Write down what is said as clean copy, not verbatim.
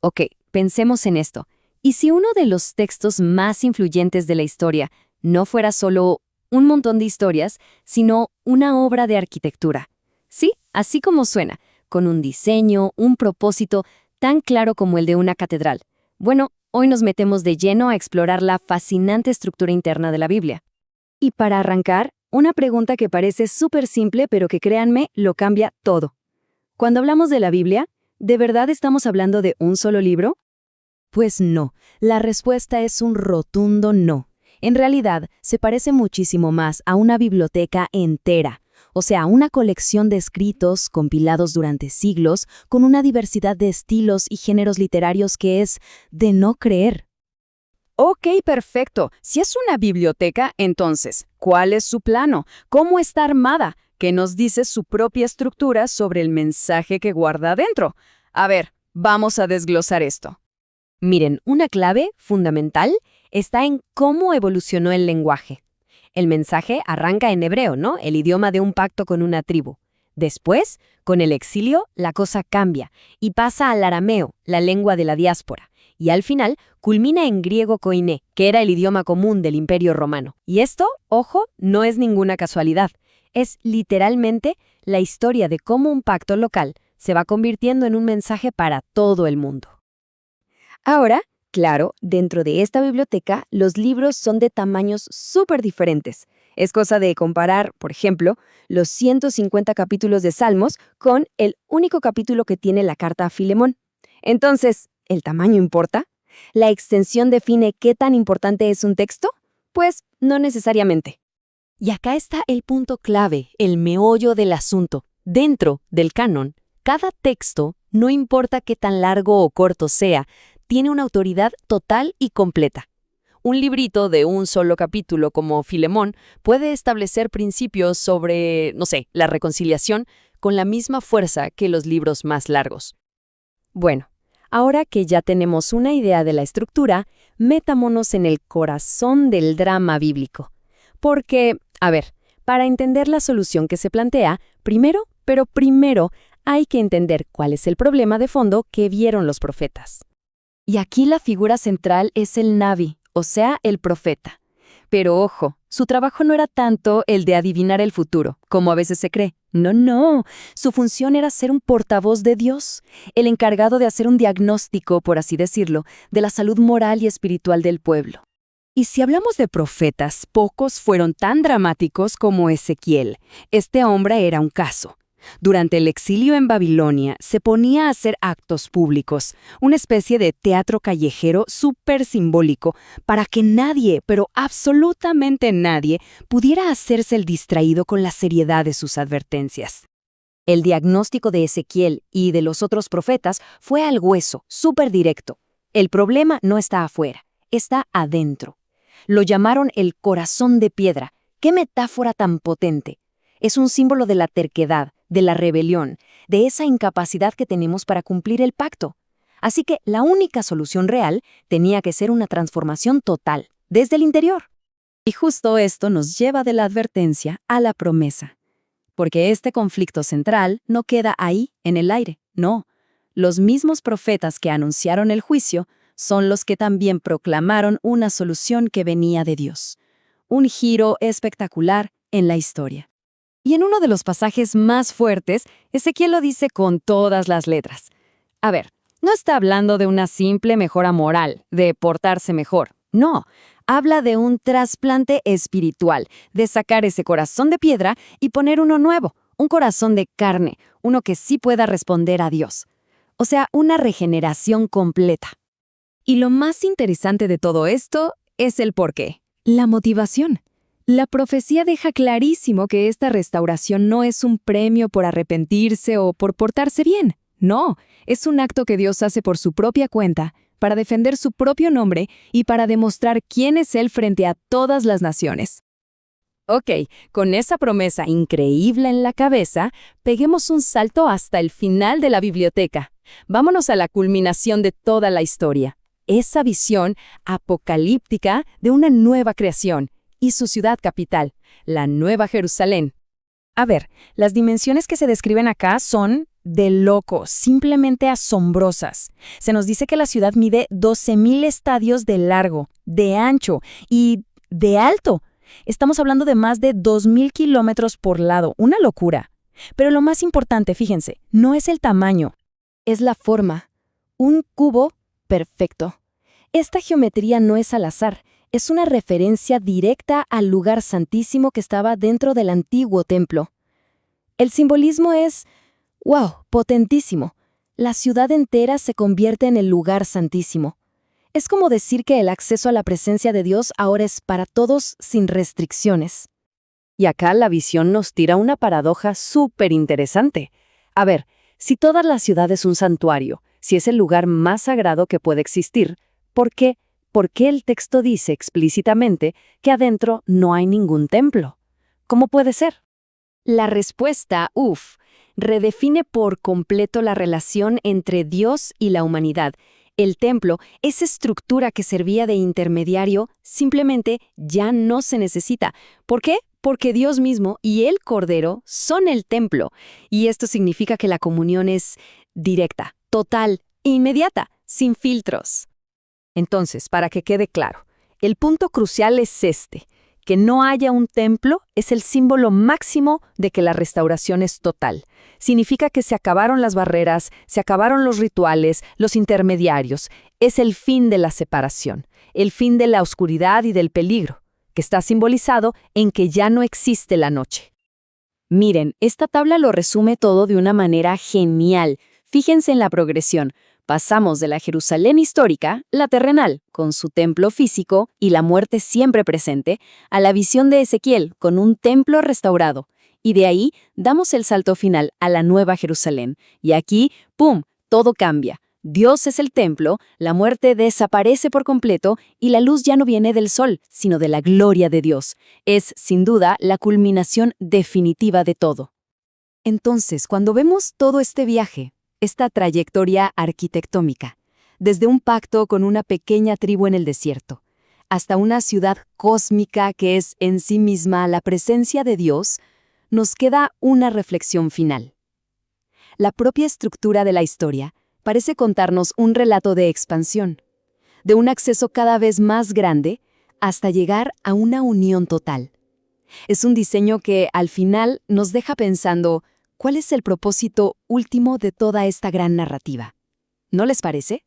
Ok, pensemos en esto. ¿Y si uno de los textos más influyentes de la historia no fuera solo un montón de historias, sino una obra de arquitectura? Sí, así como suena, con un diseño, un propósito tan claro como el de una catedral. Bueno, hoy nos metemos de lleno a explorar la fascinante estructura interna de la Biblia. Y para arrancar, una pregunta que parece súper simple, pero que créanme, lo cambia todo. Cuando hablamos de la Biblia, ¿de verdad estamos hablando de un solo libro? Pues no, la respuesta es un rotundo no. En realidad, se parece muchísimo más a una biblioteca entera, o sea, una colección de escritos compilados durante siglos con una diversidad de estilos y géneros literarios que es de no creer. Ok, perfecto. Si es una biblioteca, entonces, ¿cuál es su plano? ¿Cómo está armada? ¿Qué nos dice su propia estructura sobre el mensaje que guarda adentro? A ver, vamos a desglosar esto. Miren, una clave fundamental está en cómo evolucionó el lenguaje. El mensaje arranca en hebreo, ¿no? El idioma de un pacto con una tribu. Después, con el exilio, la cosa cambia y pasa al arameo, la lengua de la diáspora. Y al final, culmina en griego koiné, que era el idioma común del Imperio Romano. Y esto, ojo, no es ninguna casualidad. Es literalmente la historia de cómo un pacto local se va convirtiendo en un mensaje para todo el mundo. Ahora, claro, dentro de esta biblioteca, los libros son de tamaños súper diferentes. Es cosa de comparar, por ejemplo, los 150 capítulos de Salmos con el único capítulo que tiene la carta a Filemón. Entonces, ¿el tamaño importa? ¿La extensión define qué tan importante es un texto? Pues no necesariamente. Y acá está el punto clave, el meollo del asunto. Dentro del canon, cada texto, no importa qué tan largo o corto sea, tiene una autoridad total y completa. Un librito de un solo capítulo como Filemón puede establecer principios sobre, no sé, la reconciliación con la misma fuerza que los libros más largos. Bueno, ahora que ya tenemos una idea de la estructura, metámonos en el corazón del drama bíblico. Porque, a ver, para entender la solución que se plantea, primero hay que entender cuál es el problema de fondo que vieron los profetas. Y aquí la figura central es el Naví, o sea, el profeta. Pero ojo, su trabajo no era tanto el de adivinar el futuro, como a veces se cree. No, su función era ser un portavoz de Dios, el encargado de hacer un diagnóstico, por así decirlo, de la salud moral y espiritual del pueblo. Y si hablamos de profetas, pocos fueron tan dramáticos como Ezequiel. Este hombre era un caso. Durante el exilio en Babilonia, se ponía a hacer actos públicos, una especie de teatro callejero súper simbólico, para que nadie, pero absolutamente nadie, pudiera hacerse el distraído con la seriedad de sus advertencias. El diagnóstico de Ezequiel y de los otros profetas fue al hueso, súper directo. El problema no está afuera, está adentro. Lo llamaron el corazón de piedra. ¡Qué metáfora tan potente! Es un símbolo de la terquedad, de la rebelión, de esa incapacidad que tenemos para cumplir el pacto. Así que la única solución real tenía que ser una transformación total, desde el interior. Y justo esto nos lleva de la advertencia a la promesa. Porque este conflicto central no queda ahí, en el aire, no. Los mismos profetas que anunciaron el juicio son los que también proclamaron una solución que venía de Dios. Un giro espectacular en la historia. Y en uno de los pasajes más fuertes, Ezequiel lo dice con todas las letras. A ver, no está hablando de una simple mejora moral, de portarse mejor. No, habla de un trasplante espiritual, de sacar ese corazón de piedra y poner uno nuevo, un corazón de carne, uno que sí pueda responder a Dios. O sea, una regeneración completa. Y lo más interesante de todo esto es el porqué, la motivación. La profecía deja clarísimo que esta restauración no es un premio por arrepentirse o por portarse bien. No, es un acto que Dios hace por su propia cuenta, para defender su propio nombre y para demostrar quién es Él frente a todas las naciones. Ok, con esa promesa increíble en la cabeza, peguemos un salto hasta el final de la biblioteca. Vámonos a la culminación de toda la historia. Esa visión apocalíptica de una nueva creación y su ciudad capital, la Nueva Jerusalén. A ver, las dimensiones que se describen acá son de locos, simplemente asombrosas. Se nos dice que la ciudad mide 12,000 estadios de largo, de ancho y de alto. Estamos hablando de más de 2,000 kilómetros por lado, una locura. Pero lo más importante, fíjense, no es el tamaño. Es la forma. Un cubo perfecto. Esta geometría no es al azar, es una referencia directa al lugar santísimo que estaba dentro del antiguo templo. El simbolismo es, wow, potentísimo. La ciudad entera se convierte en el lugar santísimo. Es como decir que el acceso a la presencia de Dios ahora es para todos sin restricciones. Y acá la visión nos tira una paradoja súper interesante. A ver, si toda la ciudad es un santuario, si es el lugar más sagrado que puede existir, ¿por qué? ¿Por qué el texto dice explícitamente que adentro no hay ningún templo? ¿Cómo puede ser? La respuesta, redefine por completo la relación entre Dios y la humanidad. El templo, esa estructura que servía de intermediario, simplemente ya no se necesita. ¿Por qué? Porque Dios mismo y el Cordero son el templo. Y esto significa que la comunión es directa, total, inmediata, sin filtros. Entonces, para que quede claro, el punto crucial es este: que no haya un templo es el símbolo máximo de que la restauración es total. Significa que se acabaron las barreras, se acabaron los rituales, los intermediarios. Es el fin de la separación, el fin de la oscuridad y del peligro, que está simbolizado en que ya no existe la noche. Miren, esta tabla lo resume todo de una manera genial. Fíjense en la progresión. Pasamos de la Jerusalén histórica, la terrenal, con su templo físico y la muerte siempre presente, a la visión de Ezequiel, con un templo restaurado. Y de ahí damos el salto final a la Nueva Jerusalén. Y aquí, ¡pum!, todo cambia. Dios es el templo, la muerte desaparece por completo y la luz ya no viene del sol, sino de la gloria de Dios. Es, sin duda, la culminación definitiva de todo. Entonces, cuando vemos todo este viaje, esta trayectoria arquitectónica, desde un pacto con una pequeña tribu en el desierto, hasta una ciudad cósmica que es en sí misma la presencia de Dios, nos queda una reflexión final. La propia estructura de la historia parece contarnos un relato de expansión, de un acceso cada vez más grande hasta llegar a una unión total. Es un diseño que al final nos deja pensando, ¿cuál es el propósito último de toda esta gran narrativa? ¿No les parece?